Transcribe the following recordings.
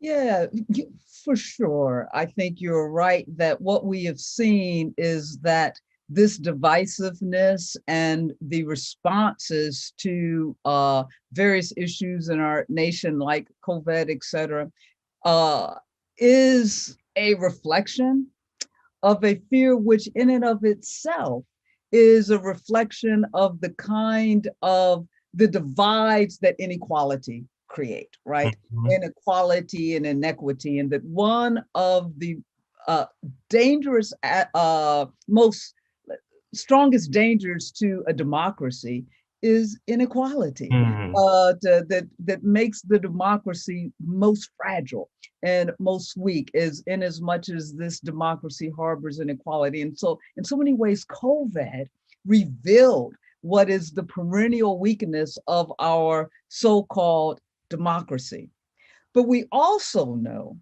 Yeah, for sure. I think you're right that what we have seen is that this divisiveness and the responses to various issues in our nation, like COVID, et cetera, uh, is a reflection of a fear which, in and of itself, is a reflection of the kind of the divides that inequality create, right? Mhm. Inequality and inequity, and that one of the uh, dangerous, most strongest dangers to a democracy is inequality. Mhm. That makes the democracy most fragile and most weak, is in as much as this democracy harbors inequality. And so, in so many ways, COVID revealed what is the perennial weakness of our so-called democracy. But we also know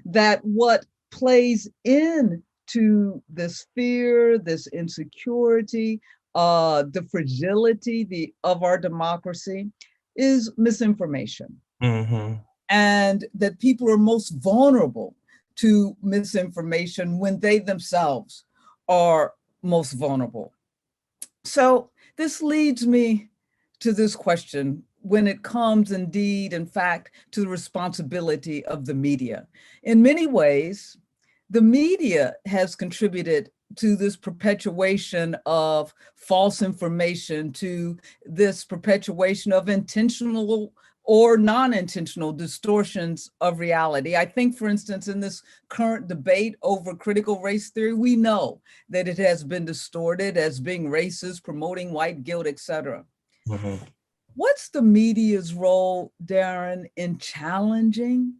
that what plays into this fear, this insecurity, the fragility of our democracy is misinformation, Mhm. and that people are most vulnerable to misinformation when they themselves are most vulnerable. So this leads me to this question when it comes indeed, in fact, to the responsibility of the media. In many ways, the media has contributed to this perpetuation of false information, to this perpetuation of intentional or non-intentional distortions of reality. I think, for instance, in this current debate over critical race theory, we know that it has been distorted as being racist, promoting white guilt, etc. Mhm. What's the media's role, Darren, in challenging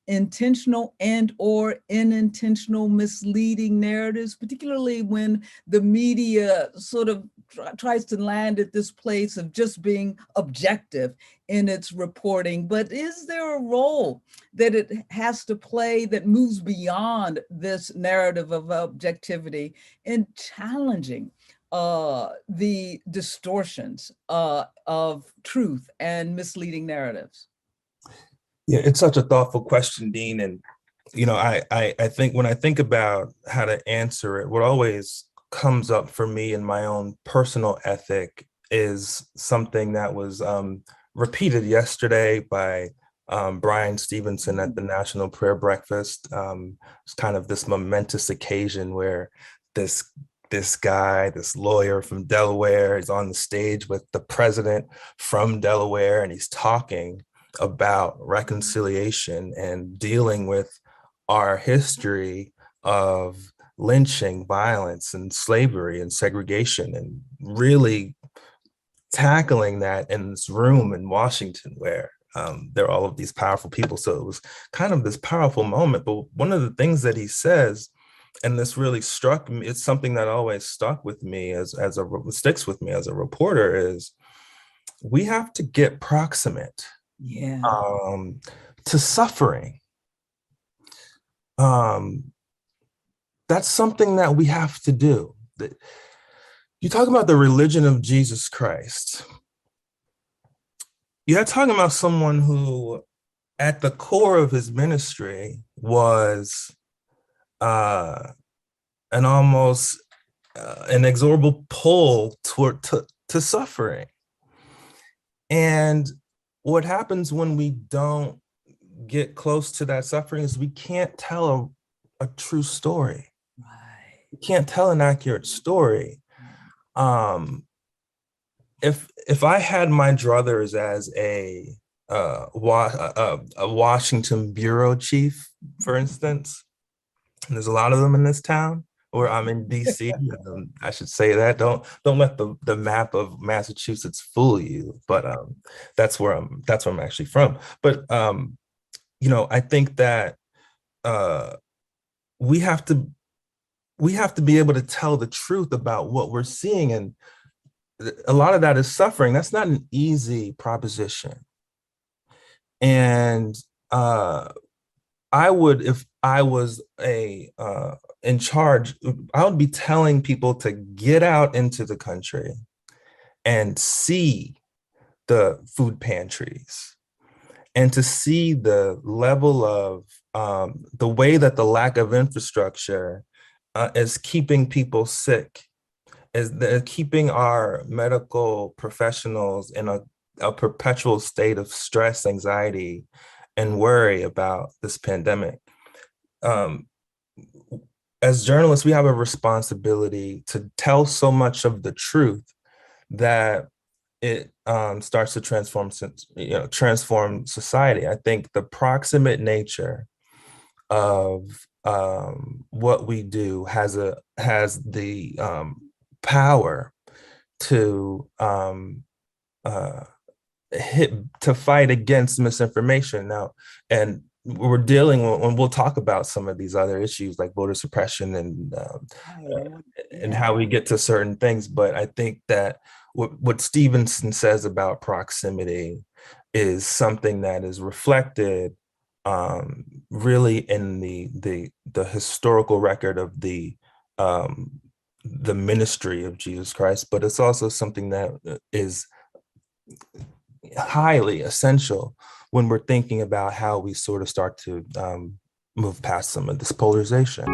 intentional and or unintentional misleading narratives, particularly when the media sort of tries to land at this place of just being objective in its reporting? But is there a role that it has to play that moves beyond this narrative of objectivity in challenging the distortions of truth and misleading narratives? Yeah, it's such a thoughtful question, Dean. And I think when I think about how to answer it, what always comes up for me in my own personal ethic is something that was repeated yesterday by Brian Stevenson at the National Prayer Breakfast. It's kind of this momentous occasion where this this guy, this lawyer from Delaware, is on the stage with the president from Delaware, and he's talking about reconciliation and dealing with our history of lynching, violence, and slavery and segregation, and really tackling that in this room in Washington where there are all of these powerful people. So it was kind of this powerful moment. But one of the things that he says, and this really struck me, it's something that always stuck with me as a sticks with me as a reporter, is we have to get proximate Yeah. um, to suffering. Um, that's something that we have to do. You talk about the religion of Jesus Christ. You're talking about someone who, at the core of his ministry, was uh, an almost inexorable pull toward to suffering. And what happens when we don't get close to that suffering is we can't tell a true story. Right. We can't tell an accurate story. Um, if I had my druthers as a Washington bureau chief, for instance, and there's a lot of them in this town, or I'm in DC. I should say that. Don't let the map of Massachusetts fool you. But that's where I'm actually from. But I think that uh, we have to we have to be able to tell the truth about what we're seeing, and a lot of that is suffering. That's not an easy proposition. And I would, if I was a in charge, I would be telling people to get out into the country and see the food pantries and to see the level of the way that the lack of infrastructure is keeping people sick, is keeping our medical professionals in a perpetual state of stress, anxiety, and worry about this pandemic. As journalists, we have a responsibility to tell so much of the truth that it starts to transform society. I think the proximate nature of what we do has the power to to fight against misinformation now. And we're dealing with, and we'll talk about some of these other issues like voter suppression and how we get to certain things. But I think that what Stevenson says about proximity is something that is reflected really in the historical record of the ministry of Jesus Christ, but it's also something that is highly essential when we're thinking about how we sort of start to move past some of this polarization.